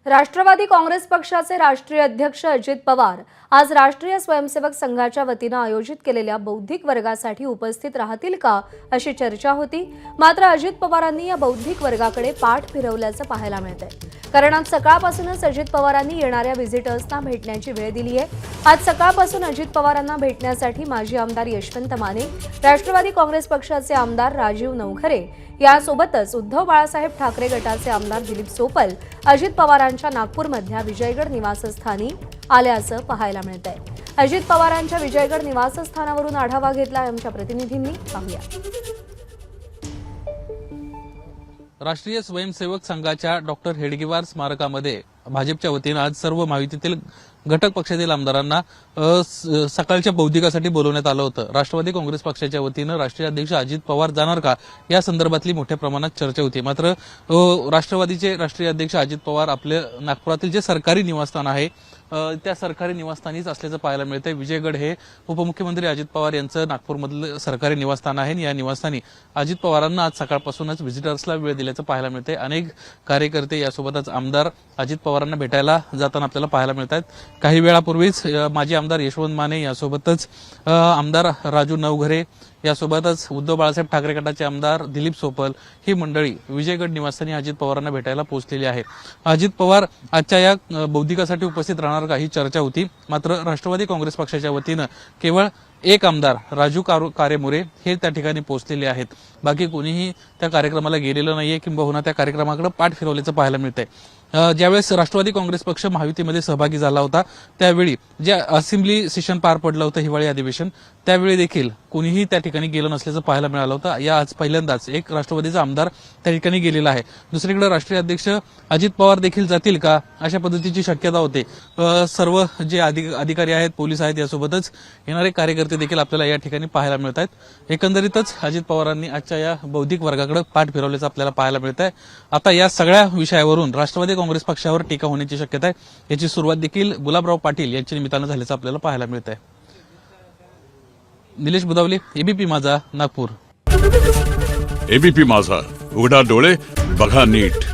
राष्ट्रवादी काँग्रेस पक्षाचे राष्ट्रीय अध्यक्ष अजित पवार आज राष्ट्रीय स्वयंसेवक संघाच्या वतीने आयोजित केलेल्या बौद्धिक वर्गासाठी उपस्थित राहतील का अशी चर्चा होती। मात्र अजित पवारांनी या बौद्धिक वर्गाकडे पाठ फिरवल्याचं पाहायला मिळतंय। कारण आज सकाळपासूनच अजित पवारांनी येणाऱ्या व्हिजिटर्सना भेटण्याची वेळ दिली आहे। आज सकाळपासून अजित पवारांना भेटण्यासाठी माजी आमदार यशवंत माने, राष्ट्रवादी काँग्रेस पक्षाचे आमदार राजीव नवघरे यासोबतच उद्धव बाळासाहेब ठाकरे गटाचे आमदार दिलीप सोपल अजित पवारांच्या नागपूरमधल्या विजयगड निवासस्थानी आल्याचं पाहायला मिळतंय। अजित पवारांच्या विजयगड निवासस्थानावरून आढावा घेतला आमच्या प्रतिनिधींनी, पाहूया। राष्ट्रीय स्वयंसेवक संघाच्या डॉक्टर हेडगेवार स्मारकामध्ये भाजपच्या वतीने आज सर्व महायुतीतील घटक पक्षातील आमदारांना सकाळच्या बौद्धिकासाठी बोलवण्यात आलं होतं। राष्ट्रवादी काँग्रेस पक्षाच्या वतीने राष्ट्रीय अध्यक्ष अजित पवार जाणार का या संदर्भातली मोठ्या प्रमाणात चर्चा होती। मात्र राष्ट्रवादीचे राष्ट्रीय अध्यक्ष अजित पवार आपले नागपुरातील जे सरकारी निवासस्थान आहे त्या सरकारी निवासस्थानीच असल्याचं पाहायला मिळतंय। विजयगड हे उपमुख्यमंत्री अजित पवार यांचं नागपूरमधलं सरकारी निवासस्थान आहे। या निवासस्थानी अजित पवारांना आज सकाळपासूनच व्हिजिटर्सला वेळ दिल्याचं पाहायला मिळतंय। अनेक कार्यकर्ते यासोबतच आमदार अजित पवारांना भेटायला जाताना आपल्याला पाहायला मिळतात। काही वेळापूर्वीच माजी आमदार यशवंत माने यासोबतच आमदार राजू नवघरे यासोबतच उद्धव बाळासाहेब ठाकरे गटाचे आमदार दिलीप सोपल ही मंडळी विजयगड निवासस्थानी अजित पवारांना भेटायला पोहोचलेली आहे। अजित पवार आजच्या या बौद्धिकासाठी उपस्थित राहणार का ही चर्चा होती। मात्र राष्ट्रवादी काँग्रेस पक्षाच्या वतीने केवळ एक आमदार राजू कारेमुरे हे त्या ठिकाणी पोहोचलेले आहेत। बाकी कोणीही त्या कार्यक्रमाला गेलेलं नाहीये किंबहुना त्या कार्यक्रमाकडे पाठ फिरवल्याचं पाहायला मिळतंय। ज्यावेळेस राष्ट्रवादी काँग्रेस पक्ष महायुतीमध्ये सहभागी झाला होता त्यावेळी जे असेंब्ली सेशन पार पडलं होतं हिवाळी अधिवेशन, त्यावेळी देखील कोणीही त्या ठिकाणी गेलं नसल्याचं पाहायला मिळालं होतं। या आज पहिल्यांदाच एक राष्ट्रवादीचा आमदार त्या ठिकाणी गेलेला आहे। दुसरीकडे राष्ट्रीय अध्यक्ष अजित पवार देखील जातील का अशा पद्धतीची शक्यता होते। सर्व जे अधिकारी आहेत, पोलीस आहेत, यासोबतच येणारे कार्यकर्ते देखील आपल्याला या ठिकाणी पाहायला मिळत आहेत। एकंदरीतच अजित पवारांनी आजच्या या बौद्धिक वर्गाकडे पाठ फिरवल्याचं आपल्याला पाहायला मिळत आहे। आता या सगळ्या विषयावरून राष्ट्रवादी काँग्रेस पक्षावर टीका होण्याची शक्यता आहे। याची सुरुवात देखील गुलाबराव पाटील यांच्या निमित्तानं झाल्याचं आपल्याला पाहायला मिळत आहे। निलेश बुदावले, एबीपी माझा, नागपूर। एबीपी माझा, उघडा डोळे बघा नीट।